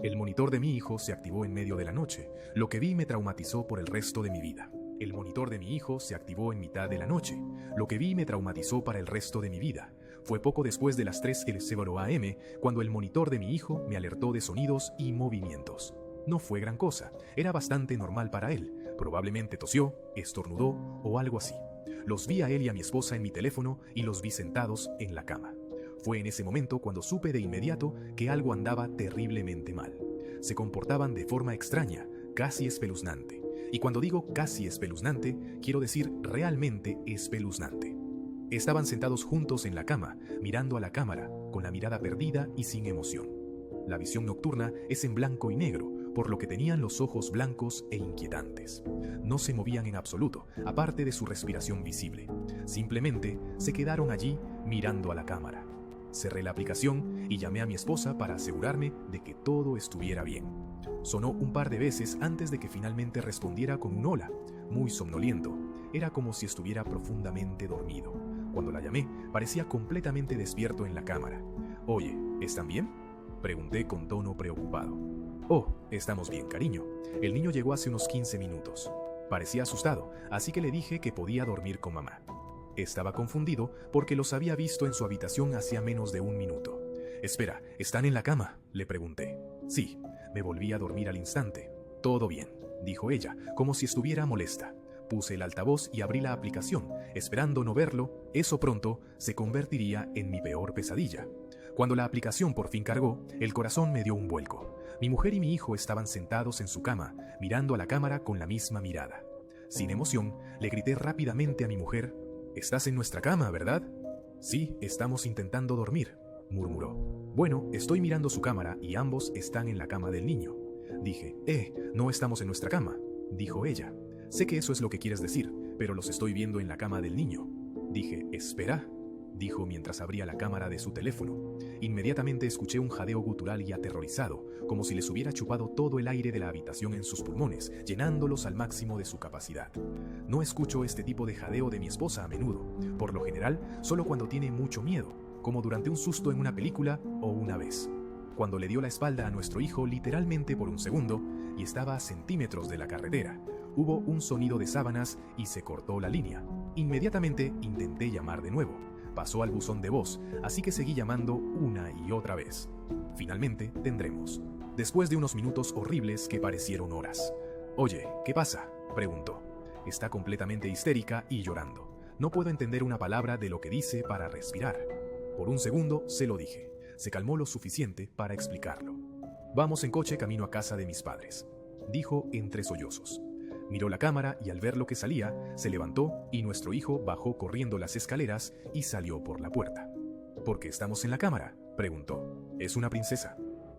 El monitor de mi hijo se activó en medio de la noche. Lo que vi me traumatizó por el resto de mi vida. El monitor de mi hijo se activó en mitad de la noche. Lo que vi me traumatizó para el resto de mi vida. Fue poco después de las 3:00 am cuando el monitor de mi hijo me alertó de sonidos y movimientos. No fue gran cosa, era bastante normal para él. Probablemente tosió, estornudó o algo así. Los vi a él y a mi esposa en mi teléfono y los vi sentados en la cama. Fue en ese momento cuando supe de inmediato que algo andaba terriblemente mal. Se comportaban de forma extraña, casi espeluznante. Y cuando digo casi espeluznante, quiero decir realmente espeluznante. Estaban sentados juntos en la cama, mirando a la cámara, con la mirada perdida y sin emoción. La visión nocturna es en blanco y negro, por lo que tenían los ojos blancos e inquietantes. No se movían en absoluto, aparte de su respiración visible. Simplemente se quedaron allí mirando a la cámara. Cerré la aplicación y llamé a mi esposa para asegurarme de que todo estuviera bien. Sonó un par de veces antes de que finalmente respondiera con un hola, muy somnoliento. Era como si estuviera profundamente dormido. Cuando la llamé, parecía completamente despierto en la cámara. «Oye, ¿están bien?», pregunté con tono preocupado. «Oh, estamos bien, cariño. El niño llegó hace unos 15 minutos. Parecía asustado, así que le dije que podía dormir con mamá». Estaba confundido porque los había visto en su habitación hacía menos de un minuto. «Espera, ¿están en la cama?», le pregunté. «Sí», me volví a dormir al instante. «Todo bien», dijo ella, como si estuviera molesta. Puse el altavoz y abrí la aplicación, esperando no verlo. Eso pronto se convertiría en mi peor pesadilla. Cuando la aplicación por fin cargó, el corazón me dio un vuelco. Mi mujer y mi hijo estaban sentados en su cama, mirando a la cámara con la misma mirada. Sin emoción, le grité rápidamente a mi mujer: «¿Estás en nuestra cama, verdad?». «Sí, estamos intentando dormir», murmuró. «Bueno, estoy mirando su cámara y ambos están en la cama del niño». Dije: «No estamos en nuestra cama», dijo ella. «Sé que eso es lo que quieres decir, pero los estoy viendo en la cama del niño». Dije: «Espera», dijo mientras abría la cámara de su teléfono. Inmediatamente escuché un jadeo gutural y aterrorizado, como si les hubiera chupado todo el aire de la habitación en sus pulmones, llenándolos al máximo de su capacidad. No escucho este tipo de jadeo de mi esposa a menudo, por lo general solo cuando tiene mucho miedo, como durante un susto en una película o una vez. Cuando le dio la espalda a nuestro hijo literalmente por un segundo y estaba a centímetros de la carretera, hubo un sonido de sábanas y se cortó la línea. Inmediatamente intenté llamar de nuevo. Pasó al buzón de voz, así que seguí llamando una y otra vez. Finalmente tendremos. Después de unos minutos horribles que parecieron horas. «Oye, ¿qué pasa?», preguntó. Está completamente histérica y llorando. No puedo entender una palabra de lo que dice para respirar. Por un segundo se lo dije. Se calmó lo suficiente para explicarlo. «Vamos en coche camino a casa de mis padres», dijo entre sollozos. Miró la cámara y al ver lo que salía, se levantó y nuestro hijo bajó corriendo las escaleras y salió por la puerta. «¿Por qué estamos en la cámara?», preguntó. «Es una princesa».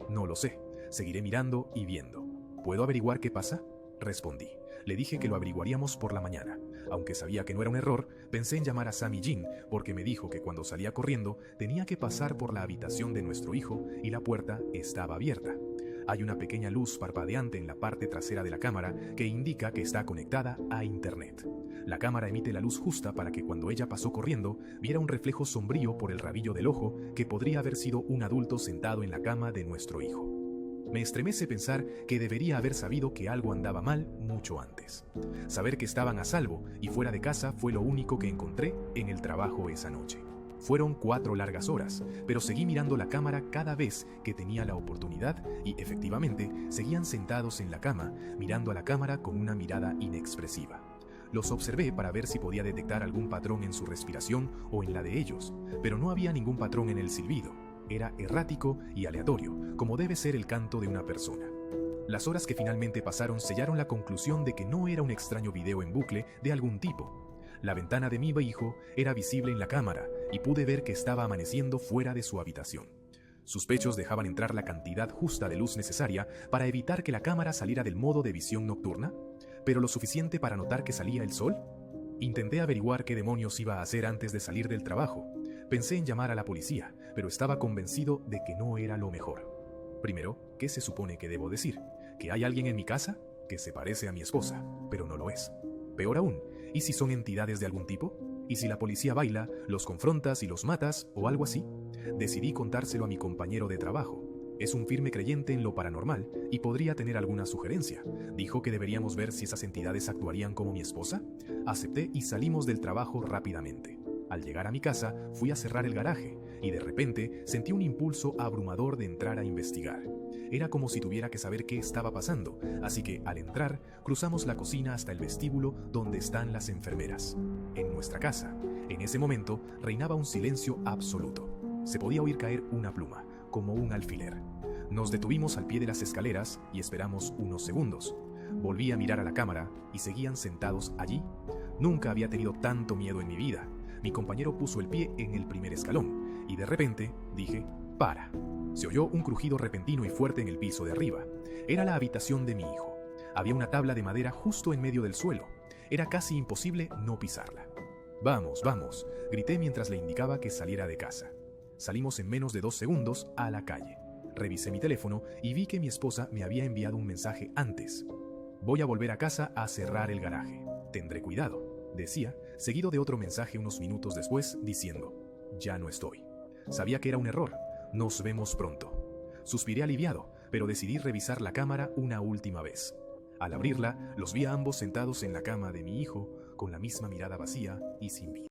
«No lo sé. Seguiré mirando y viendo». «¿Puedo averiguar qué pasa?», respondí. Le dije que lo averiguaríamos por la mañana. Aunque sabía que no era un error, pensé en llamar a Sam y Jean porque me dijo que cuando salía corriendo tenía que pasar por la habitación de nuestro hijo y la puerta estaba abierta. Hay una pequeña luz parpadeante en la parte trasera de la cámara que indica que está conectada a internet. La cámara emite la luz justa para que cuando ella pasó corriendo viera un reflejo sombrío por el rabillo del ojo que podría haber sido un adulto sentado en la cama de nuestro hijo. Me estremece pensar que debería haber sabido que algo andaba mal mucho antes. Saber que estaban a salvo y fuera de casa fue lo único que encontré en el trabajo esa noche. Fueron 4 largas horas, pero seguí mirando la cámara cada vez que tenía la oportunidad y efectivamente seguían sentados en la cama, mirando a la cámara con una mirada inexpresiva. Los observé para ver si podía detectar algún patrón en su respiración o en la de ellos, pero no había ningún patrón en el silbido. Era errático y aleatorio, como debe ser el canto de una persona. Las horas que finalmente pasaron sellaron la conclusión de que no era un extraño video en bucle de algún tipo. La ventana de mi hijo era visible en la cámara y pude ver que estaba amaneciendo fuera de su habitación. Sus pechos dejaban entrar la cantidad justa de luz necesaria para evitar que la cámara saliera del modo de visión nocturna, pero lo suficiente para notar que salía el sol. Intenté averiguar qué demonios iba a hacer antes de salir del trabajo. Pensé en llamar a la policía, pero estaba convencido de que no era lo mejor. Primero, ¿qué se supone que debo decir? ¿Que hay alguien en mi casa? Que se parece a mi esposa, pero no lo es. Peor aún, ¿y si son entidades de algún tipo? ¿Y si la policía baila, los confrontas y los matas o algo así? Decidí contárselo a mi compañero de trabajo. Es un firme creyente en lo paranormal y podría tener alguna sugerencia. Dijo que deberíamos ver si esas entidades actuarían como mi esposa. Acepté y salimos del trabajo rápidamente. Al llegar a mi casa, fui a cerrar el garaje y de repente sentí un impulso abrumador de entrar a investigar. Era como si tuviera que saber qué estaba pasando, así que al entrar, cruzamos la cocina hasta el vestíbulo donde están las enfermeras. En nuestra casa, en ese momento, reinaba un silencio absoluto. Se podía oír caer una pluma, como un alfiler. Nos detuvimos al pie de las escaleras y esperamos unos segundos. Volví a mirar a la cámara y seguían sentados allí. Nunca había tenido tanto miedo en mi vida. Mi compañero puso el pie en el primer escalón y de repente dije, ¡para! Se oyó un crujido repentino y fuerte en el piso de arriba. Era la habitación de mi hijo. Había una tabla de madera justo en medio del suelo. Era casi imposible no pisarla. Vamos, vamos, grité mientras le indicaba que saliera de casa. Salimos en menos de 2 segundos a la calle. Revisé mi teléfono y vi que mi esposa me había enviado un mensaje antes. Voy a volver a casa a cerrar el garaje. Tendré cuidado, decía, seguido de otro mensaje unos minutos después diciendo, ya no estoy. Sabía que era un error. Nos vemos pronto. Suspiré aliviado, pero decidí revisar la cámara una última vez. Al abrirla, los vi a ambos sentados en la cama de mi hijo, con la misma mirada vacía y sin vida.